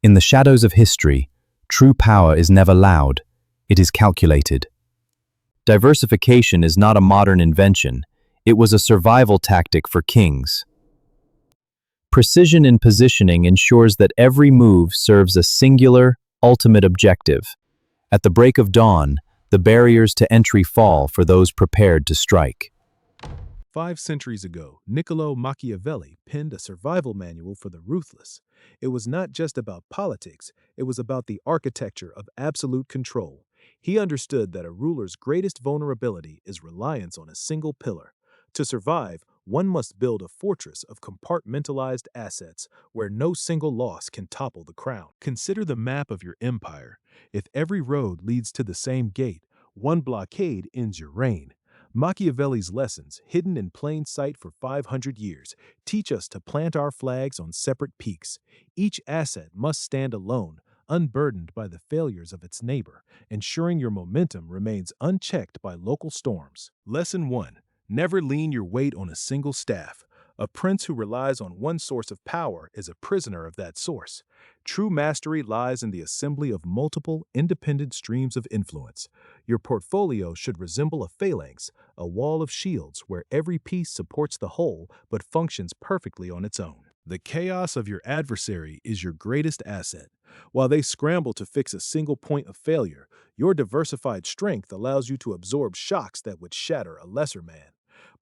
In the shadows of history, true power is never loud, it is calculated. Diversification is not a modern invention, it was a survival tactic for kings. Precision in positioning ensures that every move serves a singular, ultimate objective. At the break of dawn, the barriers to entry fall for those prepared to strike. 5 centuries ago, Niccolo Machiavelli penned a survival manual for the ruthless. It was not just about politics, it was about the architecture of absolute control. He understood that a ruler's greatest vulnerability is reliance on a single pillar. To survive, one must build a fortress of compartmentalized assets where no single loss can topple the crown. Consider the map of your empire. If every road leads to the same gate, one blockade ends your reign. Machiavelli's lessons, hidden in plain sight for 500 years, teach us to plant our flags on separate peaks. Each asset must stand alone, unburdened by the failures of its neighbor, ensuring your momentum remains unchecked by local storms. Lesson 1. Never lean your weight on a single staff. A prince who relies on one source of power is a prisoner of that source. True mastery lies in the assembly of multiple, independent streams of influence. Your portfolio should resemble a phalanx, a wall of shields where every piece supports the whole but functions perfectly on its own. The chaos of your adversary is your greatest asset. While they scramble to fix a single point of failure, your diversified strength allows you to absorb shocks that would shatter a lesser man.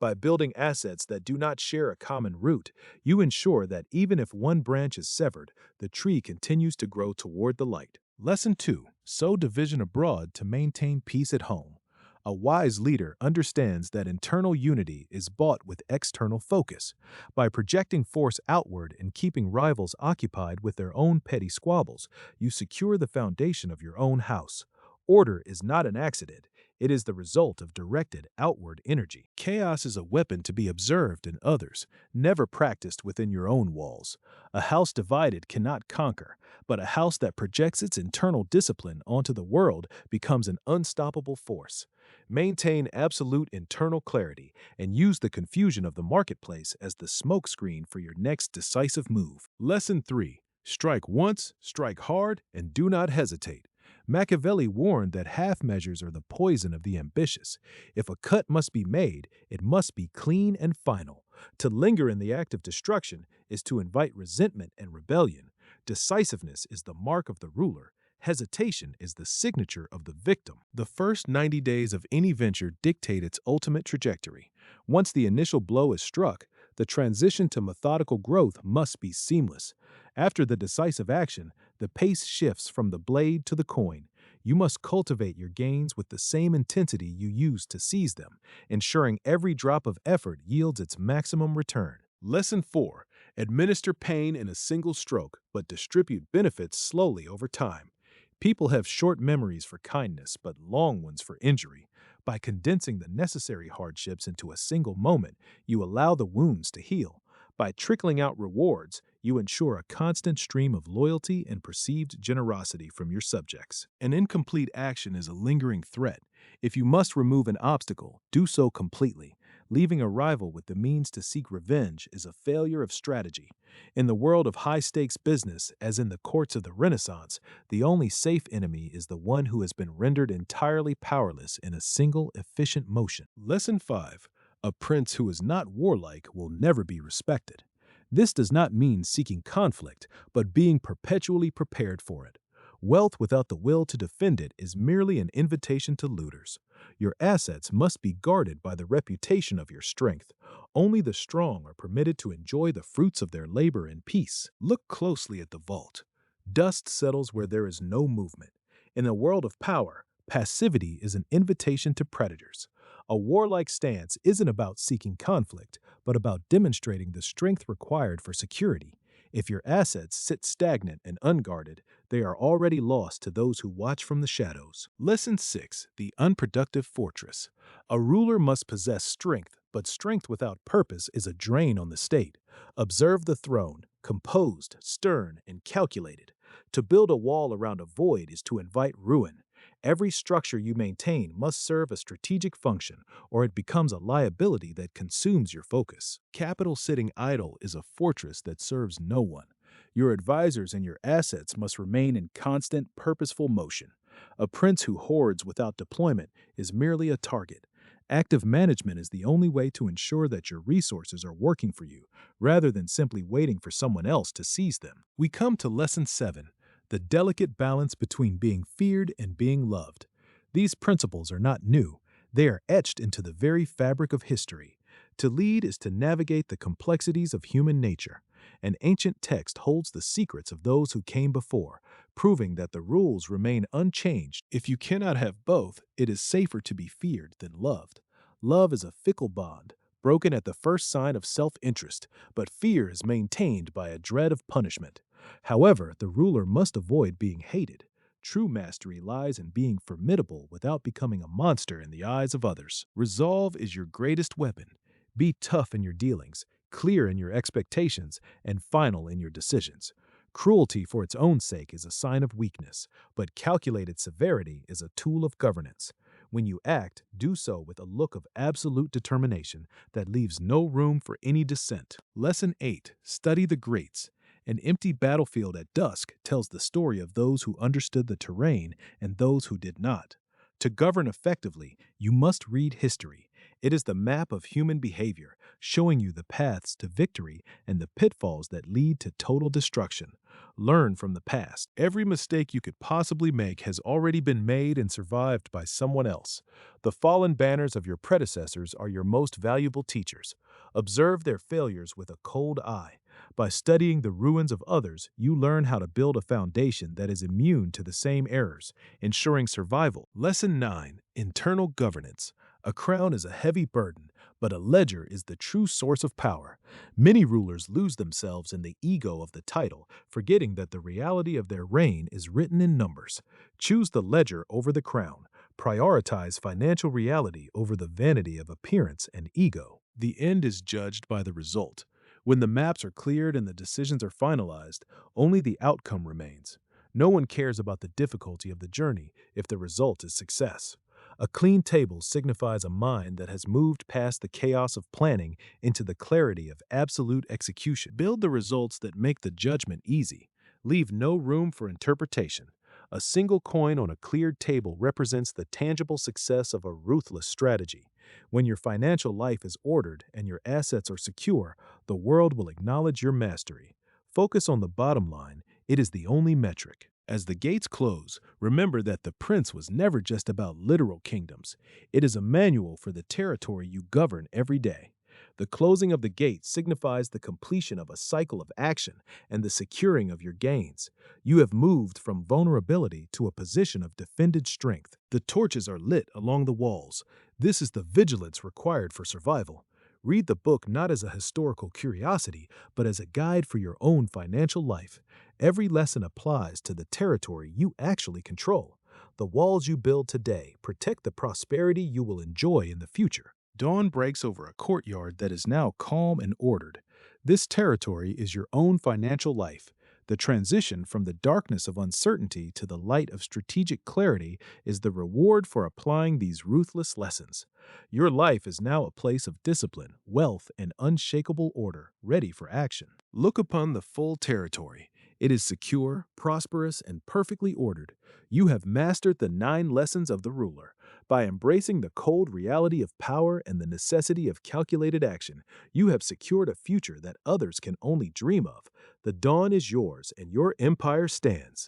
By building assets that do not share a common root, you ensure that even if one branch is severed, the tree continues to grow toward the light. Lesson 2. Sow division abroad to maintain peace at home. A wise leader understands that internal unity is bought with external focus. By projecting force outward and keeping rivals occupied with their own petty squabbles, you secure the foundation of your own house. Order is not an accident. It is the result of directed outward energy. Chaos is a weapon to be observed in others, never practiced within your own walls. A house divided cannot conquer, but a house that projects its internal discipline onto the world becomes an unstoppable force. Maintain absolute internal clarity and use the confusion of the marketplace as the smokescreen for your next decisive move. Lesson 3. Strike once, strike hard, and do not hesitate. Machiavelli warned that half measures are the poison of the ambitious. If a cut must be made, it must be clean and final. To linger in the act of destruction is to invite resentment and rebellion. Decisiveness is the mark of the ruler. Hesitation is the signature of the victim. The first 90 days of any venture dictate its ultimate trajectory. Once the initial blow is struck, the transition to methodical growth must be seamless. After the decisive action, the pace shifts from the blade to the coin. You must cultivate your gains with the same intensity you used to seize them, ensuring every drop of effort yields its maximum return. Lesson 4. Administer pain in a single stroke, but distribute benefits slowly over time. People have short memories for kindness, but long ones for injury. By condensing the necessary hardships into a single moment, you allow the wounds to heal. By trickling out rewards, you ensure a constant stream of loyalty and perceived generosity from your subjects. An incomplete action is a lingering threat. If you must remove an obstacle, do so completely. Leaving a rival with the means to seek revenge is a failure of strategy. In the world of high-stakes business, as in the courts of the Renaissance, the only safe enemy is the one who has been rendered entirely powerless in a single, efficient motion. Lesson 5. A prince who is not warlike will never be respected. This does not mean seeking conflict, but being perpetually prepared for it. Wealth without the will to defend it is merely an invitation to looters. Your assets must be guarded by the reputation of your strength. Only the strong are permitted to enjoy the fruits of their labor in peace. Look closely at the vault. Dust settles where there is no movement. In a world of power, passivity is an invitation to predators. A warlike stance isn't about seeking conflict, but about demonstrating the strength required for security. If your assets sit stagnant and unguarded, they are already lost to those who watch from the shadows. Lesson 6. The unproductive fortress. A ruler must possess strength, but strength without purpose is a drain on the state. Observe the throne, composed, stern, and calculated. To build a wall around a void is to invite ruin. Every structure you maintain must serve a strategic function, or it becomes a liability that consumes your focus. Capital sitting idle is a fortress that serves no one. Your advisors and your assets must remain in constant, purposeful motion. A prince who hoards without deployment is merely a target. Active management is the only way to ensure that your resources are working for you, rather than simply waiting for someone else to seize them. We come to Lesson 7, the delicate balance between being feared and being loved. These principles are not new. They are etched into the very fabric of history. To lead is to navigate the complexities of human nature. An ancient text holds the secrets of those who came before, proving that the rules remain unchanged. If you cannot have both, it is safer to be feared than loved. Love is a fickle bond, broken at the first sign of self-interest, but fear is maintained by a dread of punishment. However, the ruler must avoid being hated. True mastery lies in being formidable without becoming a monster in the eyes of others. Resolve is your greatest weapon. Be tough in your dealings, clear in your expectations, and final in your decisions. Cruelty for its own sake is a sign of weakness, but calculated severity is a tool of governance. When you act, do so with a look of absolute determination that leaves no room for any dissent. Lesson 8. Study the greats. An empty battlefield at dusk tells the story of those who understood the terrain and those who did not. To govern effectively, you must read history. It is the map of human behavior, showing you the paths to victory and the pitfalls that lead to total destruction. Learn from the past. Every mistake you could possibly make has already been made and survived by someone else. The fallen banners of your predecessors are your most valuable teachers. Observe their failures with a cold eye. By studying the ruins of others, you learn how to build a foundation that is immune to the same errors, ensuring survival. Lesson 9. Internal governance. A crown is a heavy burden, but a ledger is the true source of power. Many rulers lose themselves in the ego of the title, forgetting that the reality of their reign is written in numbers. Choose the ledger over the crown. Prioritize financial reality over the vanity of appearance and ego. The end is judged by the result. When the maps are cleared and the decisions are finalized, only the outcome remains. No one cares about the difficulty of the journey if the result is success. A clean table signifies a mind that has moved past the chaos of planning into the clarity of absolute execution. Build the results that make the judgment easy. Leave no room for interpretation. A single coin on a cleared table represents the tangible success of a ruthless strategy. When your financial life is ordered and your assets are secure, the world will acknowledge your mastery. Focus on the bottom line. It is the only metric. As the gates close, remember that the prince was never just about literal kingdoms. It is a manual for the territory you govern every day. The closing of the gate signifies the completion of a cycle of action and the securing of your gains. You have moved from vulnerability to a position of defended strength. The torches are lit along the walls. This is the vigilance required for survival. Read the book not as a historical curiosity, but as a guide for your own financial life. Every lesson applies to the territory you actually control. The walls you build today protect the prosperity you will enjoy in the future. Dawn breaks over a courtyard that is now calm and ordered. This territory is your own financial life. The transition from the darkness of uncertainty to the light of strategic clarity is the reward for applying these ruthless lessons. Your life is now a place of discipline, wealth, and unshakable order, ready for action. Look upon the full territory. It is secure, prosperous, and perfectly ordered. You have mastered the 9 lessons of the ruler. By embracing the cold reality of power and the necessity of calculated action, you have secured a future that others can only dream of. The dawn is yours, and your empire stands.